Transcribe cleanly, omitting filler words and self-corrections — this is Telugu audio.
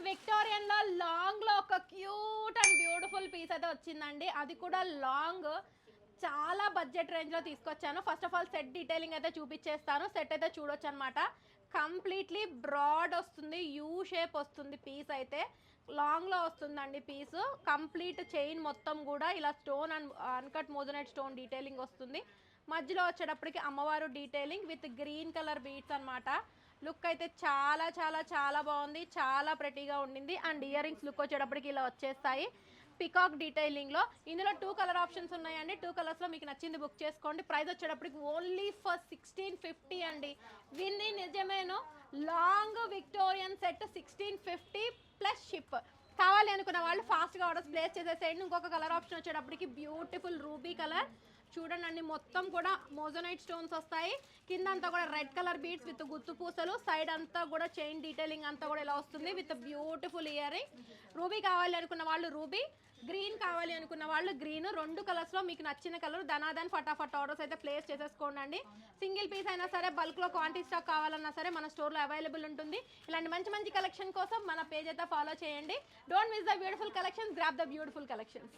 విక్టోరియన్ లో లాంగ్ లో ఒక క్యూట్ అండ్ బ్యూటిఫుల్ పీస్ అయితే వచ్చిందండి. అది కూడా లాంగ్, చాలా బడ్జెట్ రేంజ్ లో తీసుకొచ్చాను. First of all set detailing అయితే చూపించేస్తాను. సెట్ అయితే చూడొచ్చు అనమాట. కంప్లీట్లీ బ్రాడ్ వస్తుంది, యూ షేప్ వస్తుంది. పీస్ అయితే లాంగ్ లో వస్తుందండి. పీసు కంప్లీట్ చైన్ మొత్తం కూడా ఇలా stone and uncut moissanite stone detailing వస్తుంది. మధ్యలో వచ్చేటప్పటికి అమ్మవారు detailing with green colour beads అనమాట. లుక్ అయితే చాలా చాలా చాలా బాగుంది, చాలా ప్రెటీగా ఉండింది. అండ్ ఇయర్ రింగ్స్ లుక్ వచ్చేటప్పటికి ఇలా వచ్చేస్తాయి పికాక్ డీటెయిలింగ్ లో. ఇందులో 2 కలర్ ఆప్షన్స్ ఉన్నాయండి. 2 కలర్స్ లో మీకు నచ్చింది బుక్ చేసుకోండి. ప్రైస్ వచ్చేటప్పటికి ఓన్లీ ఫర్ 1650 అండి. విన్ని నిజమేనో long Victorian set 1650 plus ship. కావాలి అనుకున్న వాళ్ళు ఫాస్ట్గా ఆర్డర్స్ ప్లేస్ చేసేసేయండి. ఇంకొక కలర్ ఆప్షన్ వచ్చేటప్పటికి బ్యూటిఫుల్ రూబీ కలర్. చూడండి మొత్తం కూడా మోజనైట్ స్టోన్స్ వస్తాయి. కింద అంతా కూడా రెడ్ కలర్ బీడ్స్ విత్ గుత్తు పూసలు. సైడ్ అంతా కూడా చైన్ డీటెయిలింగ్ అంతా కూడా ఇలా వస్తుంది with beautiful ear ring. Ruby కావాలి అనుకున్న వాళ్ళు రూబీ, గ్రీన్ కావాలి అనుకున్న వాళ్ళు గ్రీన్. 2 కలర్స్ లో మీకు నచ్చిన కలర్ ధనాధన్ ఫటాఫట్ ఆర్డర్స్ అయితే ప్లేస్ చేసేసుకోండి. సింగిల్ పీస్ అయినా సరే, బల్క్ లో క్వాంటిటీ స్టాక్ కావాలన్నా సరే మన స్టోర్ లో అవైలబుల్ ఉంటుంది. ఇలాంటి మంచి మంచి కలెక్షన్ కోసం మన పేజ్ అయితే ఫాలో చేయండి. Don't miss the beautiful collections, grab the beautiful collections.